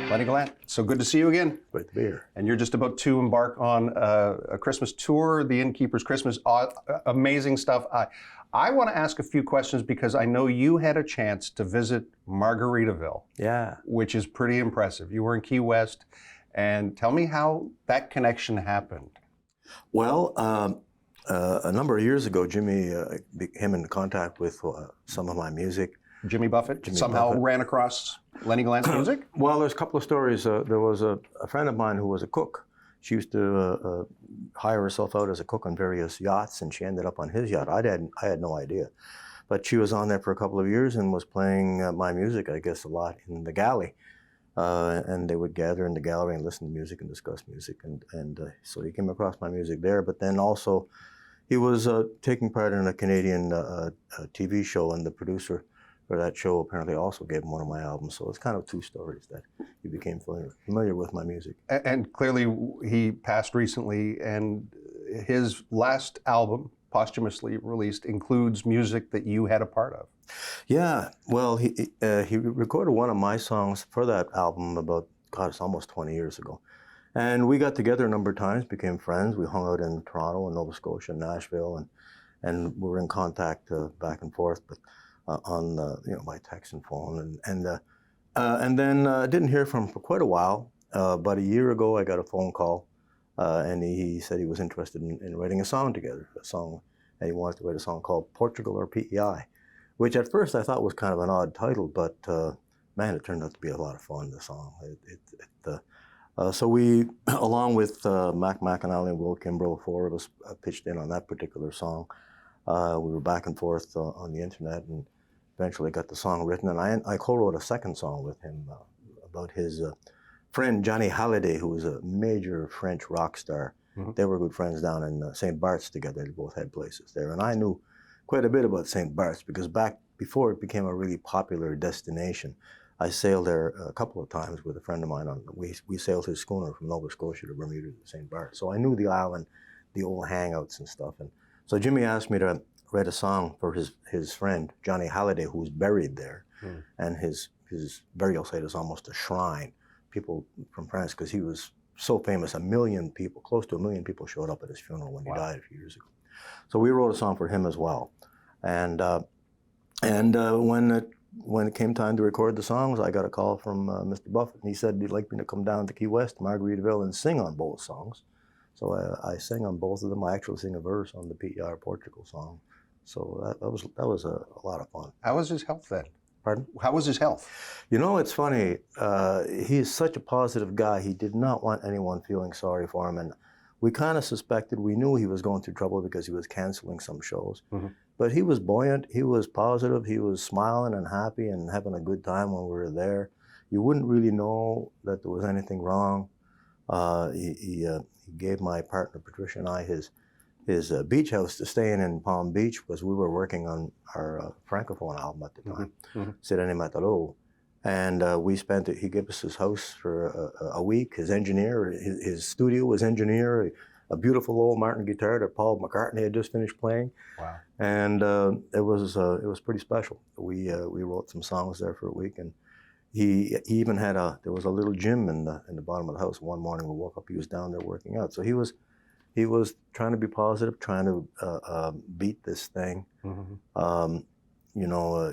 Lennie Gallant, so good to see you again. Great to be here. And you're just about to embark on a Christmas tour, the Innkeeper's Christmas, amazing stuff. I want to ask a few questions because I know you had a chance to visit Margaritaville. Yeah. Which is pretty impressive. You were in Key West, and tell me how that connection happened. Well, a number of years ago, Jimmy came into contact with some of my music. Jimmy Buffett somehow ran across Lennie Gallant's music? Well, there's a couple of stories. There was a friend of mine who was a cook. She used to hire herself out as a cook on various yachts, and she ended up on his yacht. I had no idea. But she was on there for a couple of years and was playing my music, I guess, a lot in the galley. And they would gather in the gallery and listen to music and discuss music. And so he came across my music there. But then also, he was taking part in a Canadian TV show, and the producer for that show apparently also gave him one of my albums. So it's kind of two stories that he became familiar with my music. And clearly he passed recently, and his last album, posthumously released, includes music that you had a part of. Yeah, well, he recorded one of my songs for that album about, God, it's almost 20 years ago. And we got together a number of times, became friends. We hung out in Toronto and Nova Scotia and Nashville, and we were in contact back and forth, but on by text and phone. And then didn't hear from him for quite a while. About a year ago, I got a phone call, and he said he was interested in writing a song together, and he wanted to write a song called Portugal or PEI, which at first I thought was kind of an odd title, but man, it turned out to be a lot of fun, the song. So we, along with Mac McAnally and Will Kimbrough, four of us pitched in on that particular song. We were back and forth on the internet, and eventually got the song written. And I co-wrote a second song with him about his friend Johnny Hallyday, who was a major French rock star. Mm-hmm. They were good friends down in St. Bart's together. They both had places there. And I knew quite a bit about St. Bart's because back before it became a really popular destination, I sailed there a couple of times with a friend of mine. We sailed his schooner from Nova Scotia to Bermuda to St. Bart's. So I knew the island, the old hangouts and stuff. And so Jimmy asked me to write a song for his friend, Johnny Hallyday, who's buried there. Mm. And his burial site is almost a shrine. People from France, because he was so famous, close to 1 million people showed up at his funeral when he died a few years ago. So we wrote a song for him as well. And when it came time to record the songs, I got a call from Mr. Buffett, and he said he'd like me to come down to Key West, Margaritaville, and sing on both songs. So I sang on both of them. I actually sing a verse on the PEI Portugal song. So that was a lot of fun. How was his health then? Pardon? How was his health? You know, it's funny. He is such a positive guy. He did not want anyone feeling sorry for him. And we kind of suspected, we knew he was going through trouble because he was canceling some shows. Mm-hmm. But he was buoyant, he was positive, he was smiling and happy and having a good time when we were there. You wouldn't really know that there was anything wrong. He gave my partner Patricia and I his beach house to stay in Palm Beach because we were working on our francophone album at the time, Sirene Matalo. And he gave us his house for a week. His engineer, his studio was engineer, a beautiful old Martin guitar that Paul McCartney had just finished playing. Wow! And it was pretty special. We wrote some songs there for a week, and he even had there was a little gym in the bottom of the house. One morning we woke up, he was down there working out. So he was trying to be positive, trying to beat this thing. Mm-hmm.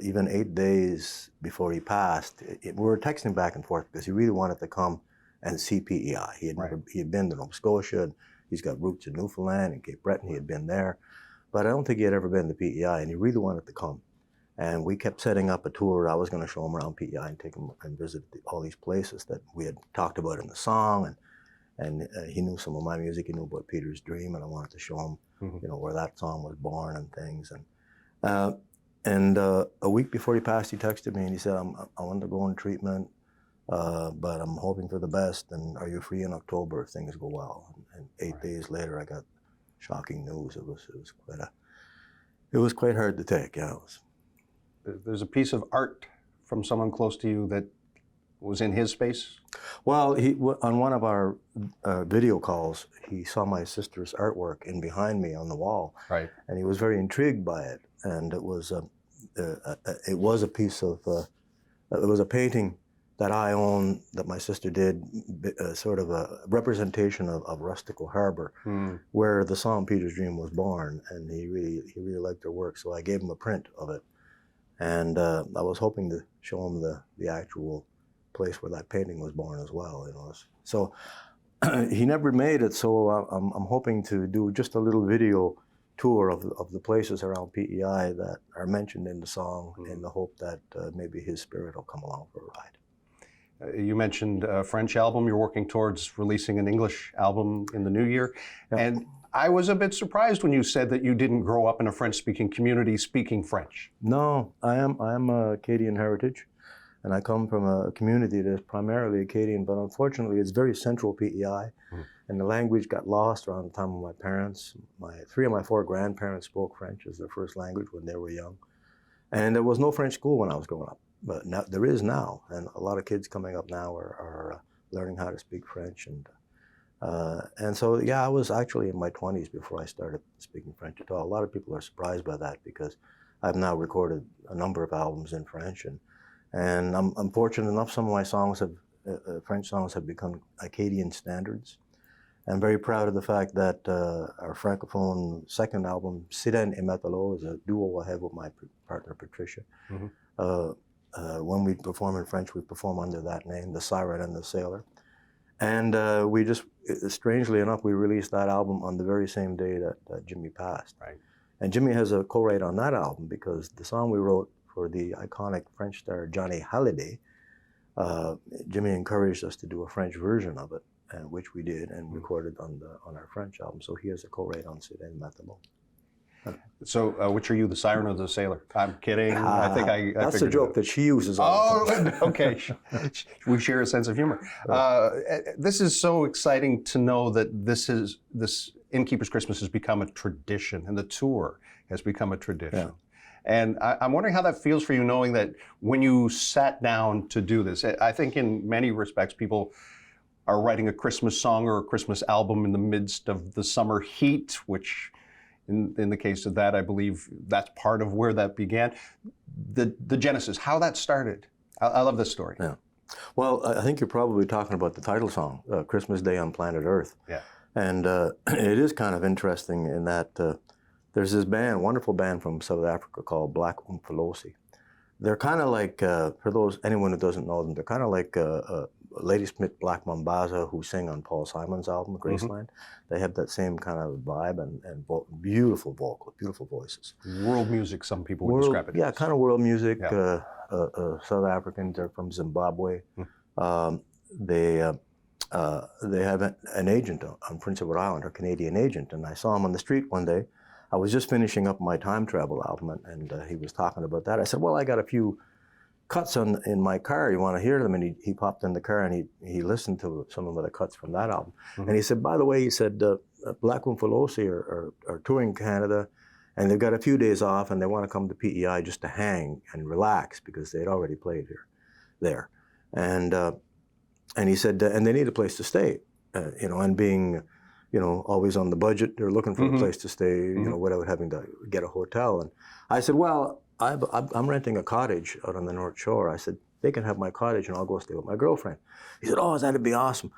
Even 8 days before he passed, we were texting back and forth because he really wanted to come and see PEI. He had been to Nova Scotia, and he's got roots in Newfoundland and Cape Breton. He had been there, but I don't think he had ever been to PEI, and he really wanted to come. And we kept setting up a tour. I was going to show him around PEI and take him and visit all these places that we had talked about in the song. And he knew some of my music. He knew about Peter's Dream, and I wanted to show him, mm-hmm. Where that song was born and things. And a week before he passed, he texted me and he said, I want to go in treatment, but I'm hoping for the best. And are you free in October if things go well? And 8 days later, I got shocking news. It was quite hard to take. Yeah, it was. There's a piece of art from someone close to you that was in his space? Well, on one of our video calls, he saw my sister's artwork in behind me on the wall, right? And he was very intrigued by it. And it was a piece of, it was a painting that I own, that my sister did, sort of a representation of Rustico Harbor, where the song Peter's Dream was born, and he really liked her work, so I gave him a print of it. And I was hoping to show him the actual place where that painting was born as well, you know. So he never made it, so I'm hoping to do just a little video tour of the places around PEI that are mentioned in the song, in the hope that maybe his spirit will come along for a ride. You mentioned a French album. You're working towards releasing an English album in the new year. Yeah. And I was a bit surprised when you said that you didn't grow up in a French-speaking community speaking French. No, I am Acadian heritage, and I come from a community that's primarily Acadian, but unfortunately it's very central PEI, and the language got lost around the time of my parents. Three of my four grandparents spoke French as their first language when they were young, and there was no French school when I was growing up. But now, there is now, and a lot of kids coming up now are learning how to speak French, and so yeah, I was actually in my 20s before I started speaking French at all. A lot of people are surprised by that because I've now recorded a number of albums in French, and I'm fortunate enough. Some of my songs French songs have become Acadian standards. I'm very proud of the fact that our francophone second album, Sheldon et MacLeod, is a duo I have with my partner Patricia. When we perform in French, we perform under that name, The Siren and the Sailor. And we just, strangely enough, we released that album on the very same day that Jimmy passed. Right. And Jimmy has a co-write on that album because the song we wrote for the iconic French star Johnny Hallyday, Jimmy encouraged us to do a French version of it, which we did and recorded on our French album. So he has a co-write on Sheldon et MacLeod. So, which are you, the siren or the sailor? I'm kidding. I think I that's a joke that she uses all the time. Okay. We share a sense of humor. This is so exciting to know that this Innkeeper's Christmas has become a tradition, and the tour has become a tradition. Yeah. And I'm wondering how that feels for you, knowing that when you sat down to do this, I think in many respects people are writing a Christmas song or a Christmas album in the midst of the summer heat, which in the case of that, I believe that's part of where that began. The genesis, how that started. I love this story. Yeah. Well, I think you're probably talking about the title song, Christmas Day on Planet Earth. Yeah. And it is kind of interesting in that there's this band, wonderful band from South Africa called Black Umfolosi. They're kind of like, for anyone who doesn't know them, they're kind of like Ladysmith Black Mambaza, who sing on Paul Simon's album, Graceland. They have that same kind of vibe and beautiful vocals, beautiful voices. World music, some people would describe it as. Yeah, kind of world music. Yeah. South Africans, they're from Zimbabwe. They have an agent on Prince Edward Island, a Canadian agent, and I saw him on the street one day. I was just finishing up my time travel album, and he was talking about that. I said, well, I got a few cuts in my car. You want to hear them? And he popped in the car and he listened to some of the cuts from that album. And he said, by the way, he said, Black Umfolosi are touring Canada, and they've got a few days off, and they want to come to PEI just to hang and relax because they'd already played there. And he said, and they need a place to stay, and being, always on the budget, they're looking for a place to stay, without having to get a hotel. And I said, well, I'm renting a cottage out on the North Shore. I said, they can have my cottage and I'll go stay with my girlfriend. He said, oh, that'd be awesome.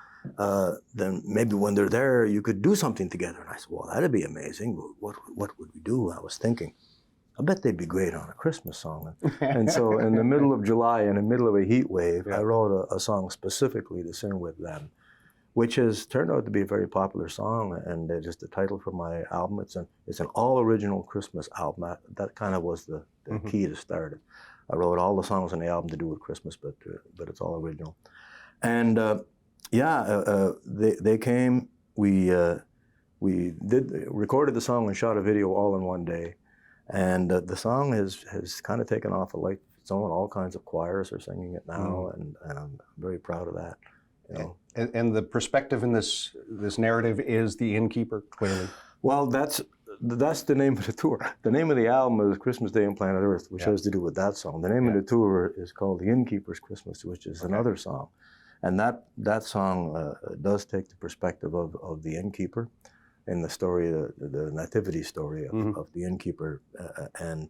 Then maybe when they're there, you could do something together. And I said, well, that'd be amazing. What would we do? I was thinking, I bet they'd be great on a Christmas song. And so in the middle of July, in the middle of a heat wave, I wrote a song specifically to sing with them, which has turned out to be a very popular song, and it's just the title for my album. It's an all-original Christmas album. That kind of was the key to start it. I wrote all the songs on the album to do with Christmas, but it's all original. And they came. We recorded the song and shot a video all in one day, and the song has kind of taken off a life of its own. All kinds of choirs are singing it now, and I'm very proud of that. And the perspective in this narrative is the innkeeper, clearly. Well, that's the name of the tour. The name of the album is Christmas Day on Planet Earth, which has to do with that song. The name of the tour is called The Innkeeper's Christmas, which is another song. And that song does take the perspective of the innkeeper in the story, the nativity story of the innkeeper. And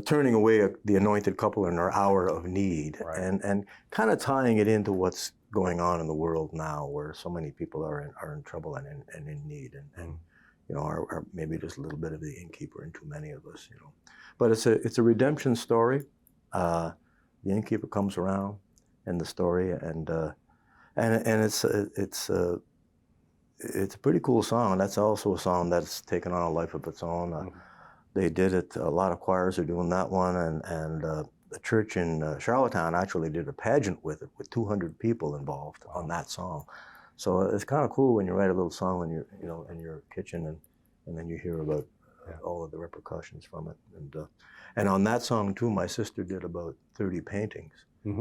turning away the anointed couple in their hour of need, Right. and kind of tying it into what's going on in the world now, where so many people are in trouble and in need, and you know, are maybe just a little bit of the innkeeper in too many of us, you know. But it's a redemption story. The innkeeper comes around in the story, and it's a pretty cool song. That's also a song that's taken on a life of its own. They did it. A lot of choirs are doing that one, and the church in Charlottetown actually did a pageant with it, with 200 people involved on that song. So it's kind of cool when you write a little song in your kitchen, and then you hear about all of the repercussions from it. And on that song too, my sister did about 30 paintings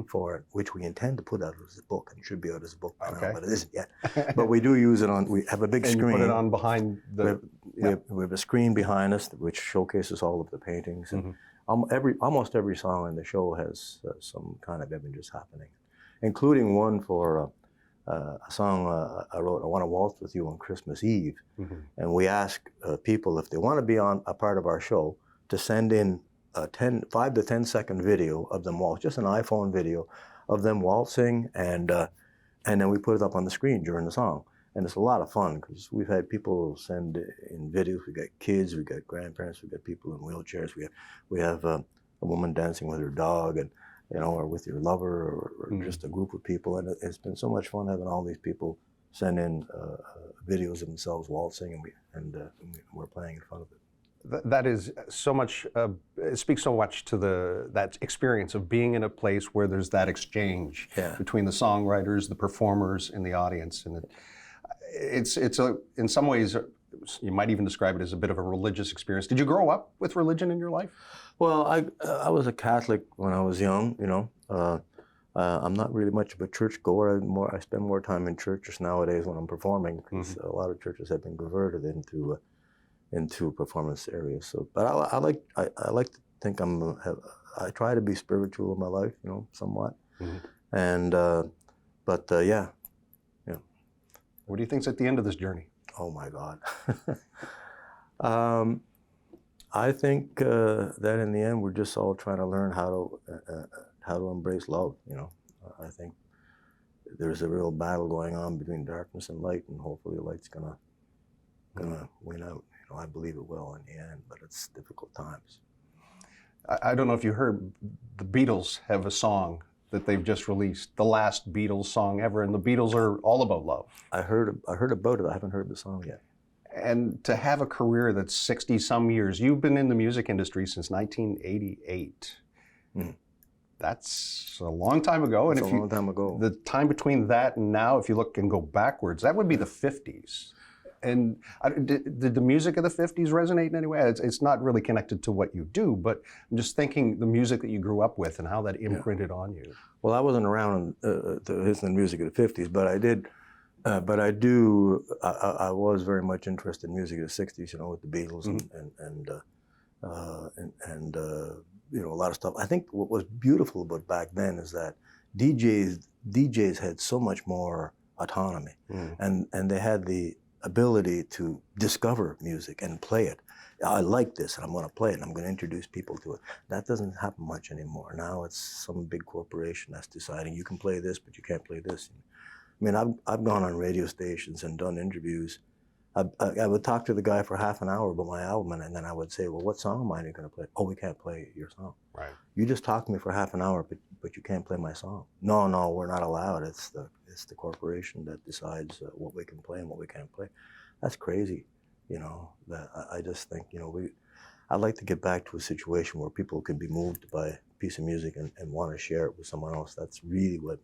for it, which we intend to put out as a book, and it should be out as a book by now, but it isn't yet. But we do use it on. We have a big screen. You put it on behind the. We have a screen behind us which showcases all of the paintings. And almost every song in the show has some kind of images happening, including one for a song I wrote, I Want to Waltz With You on Christmas Eve. And we ask people if they want to be on a part of our show to send in a 5 to 10 second video of them waltz, just an iPhone video of them waltzing, and then we put it up on the screen during the song. And it's a lot of fun because we've had people send in videos. We got kids, we got grandparents, we got people in wheelchairs. We have a woman dancing with her dog, and you know, or with your lover, or just a group of people. And it's been so much fun having all these people send in videos of themselves waltzing, and we're playing in front of it. That is so much. It speaks so much to that experience of being in a place where there's that exchange between the songwriters, the performers, and the audience, and it's in some ways you might even describe it as a bit of a religious experience. Did you grow up with religion in your life? Well, I was a Catholic when I was young. You know, I'm not really much of a church goer. I spend more time in churches nowadays when I'm performing, because a lot of churches have been converted into performance areas. So, but I like to think I try to be spiritual in my life, you know, somewhat. And but yeah. What do you think's at the end of this journey? Oh my God. I think that in the end we're just all trying to learn how to embrace love. You know, I think there's a real battle going on between darkness and light, and hopefully the light's gonna win out. You know, I believe it will in the end, but it's difficult times. I don't know if you heard, the Beatles have a song that they've just released, the last Beatles song ever, and the Beatles are all about love. I heard about it. I haven't heard the song yet. And to have a career that's 60-some years, you've been in the music industry since 1988. That's a long time ago. It's a long time ago. The time between that and now, if you look and go backwards, that would be the 50s. And did the music of the 50s resonate in any way? It's not really connected to what you do, but I'm just thinking the music that you grew up with and how that imprinted on you. Well, I wasn't around to listen to music of the 50s, but I did. But I was very much interested in music of the 60s, you know, with the Beatles and you know, a lot of stuff. I think what was beautiful about back then is that DJs had so much more autonomy, and they had the ability to discover music and play it. I like this, and I'm going to play it, and I'm going to introduce people to it. That doesn't happen much anymore. Now it's some big corporation that's deciding you can play this, but you can't play this. I mean, I've gone on radio stations and done interviews. I would talk to the guy for half an hour about my album, and then I would say, well, what song am I going to play? Oh, we can't play your song. Right. You just talked to me for half an hour, but you can't play my song. No, we're not allowed. It's the corporation that decides what we can play and what we can't play. That's crazy, you know. That I just think, you know, I'd like to get back to a situation where people could be moved by a piece of music and want to share it with someone else. That's really what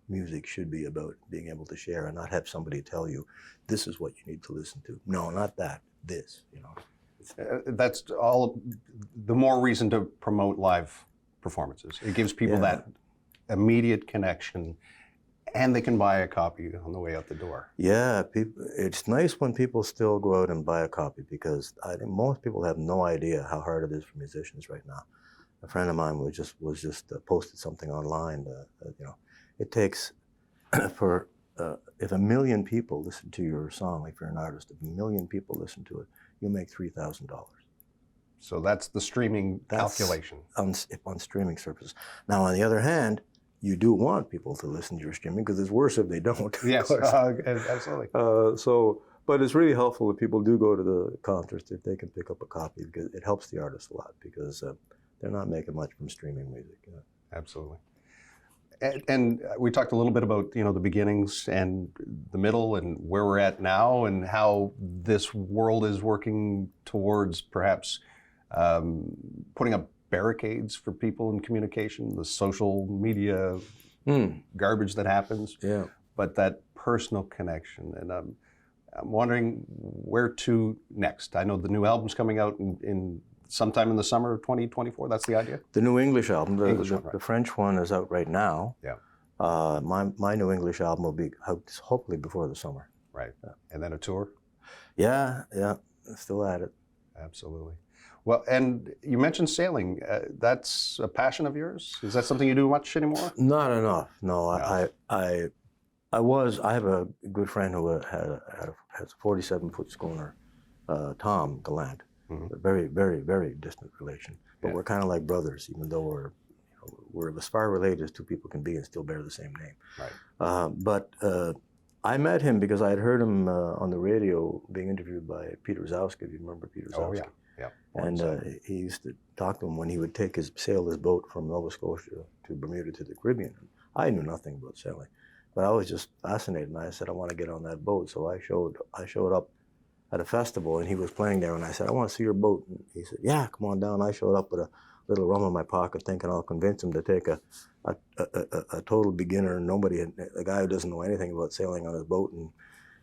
music should be about, being able to share and not have somebody tell you, this is what you need to listen to. No, not that, this, you know. That's all the more reason to promote live performances. It gives people that immediate connection, and they can buy a copy on the way out the door. Yeah, it's nice when people still go out and buy a copy, because I think most people have no idea how hard it is for musicians right now. A friend of mine was just posted something online, you know, it takes for if 1 million people listen to your song, if you're an artist, if 1 million people listen to it, you make $3,000. So that's the streaming calculation. On streaming services. Now, on the other hand, you do want people to listen to your streaming because it's worse if they don't. Yes, absolutely. But it's really helpful if people do go to the concerts if they can pick up a copy because it helps the artists a lot because they're not making much from streaming music. Absolutely. And we talked a little bit about the beginnings and the middle and where we're at now and how this world is working towards perhaps putting up barricades for people in communication, the social media garbage that happens, but that personal connection. And I'm wondering where to next. I know the new album's coming out in sometime in the summer of 2024. That's the idea? The new English album. Right. The French one is out right now. Yeah. My new English album will be out hopefully before the summer. Right. And then a tour? Yeah. Still at it. Absolutely. Well, and you mentioned sailing. That's a passion of yours? Is that something you do much anymore? Not enough. No. I have a good friend who has a 47-foot schooner, Tom Gallant. A very, very, very distant relation. But we're kind of like brothers, even though we're as far related as two people can be and still bear the same name. Right. But I met him because I had heard him on the radio being interviewed by Peter Zowski, if you remember Peter Zowski. Oh, yeah. And he used to talk to him when he would sail his boat from Nova Scotia to Bermuda to the Caribbean. I knew nothing about sailing, but I was just fascinated. And I said, I want to get on that boat. So I showed up at a festival, and he was playing there, and I said, I want to see your boat. And he said, yeah, come on down. I showed up with a little rum in my pocket, thinking I'll convince him to take a total beginner, a guy who doesn't know anything about sailing on his boat, and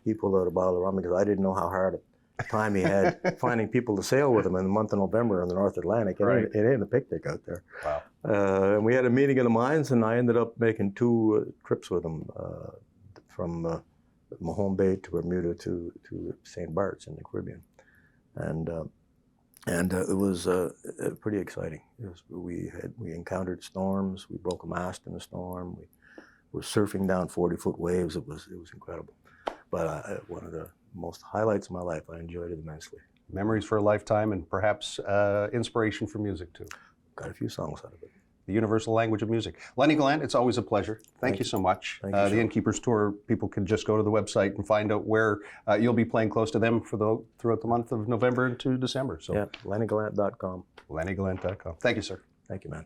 he pulled out a bottle of rum because I didn't know how hard a time he had finding people to sail with him in the month of November in the North Atlantic. It ain't a picnic out there. Wow. And we had a meeting in the mines, and I ended up making 2 trips with him from Mahone Bay to Bermuda to St. Bart's in the Caribbean, and it was pretty exciting. We encountered storms. We broke a mast in a storm. We were surfing down 40-foot waves. It was incredible. But one of the most highlights of my life. I enjoyed it immensely. Memories for a lifetime, and perhaps inspiration for music too. Got a few songs out of it. The universal language of music. Lennie Gallant, it's always a pleasure. Thank you so much. Thank you, the Innkeeper's Tour, people can just go to the website and find out where you'll be playing close to them throughout the month of November into December. So, LennieGallant.com. LennieGallant.com. Thank you, sir. Thank you, man.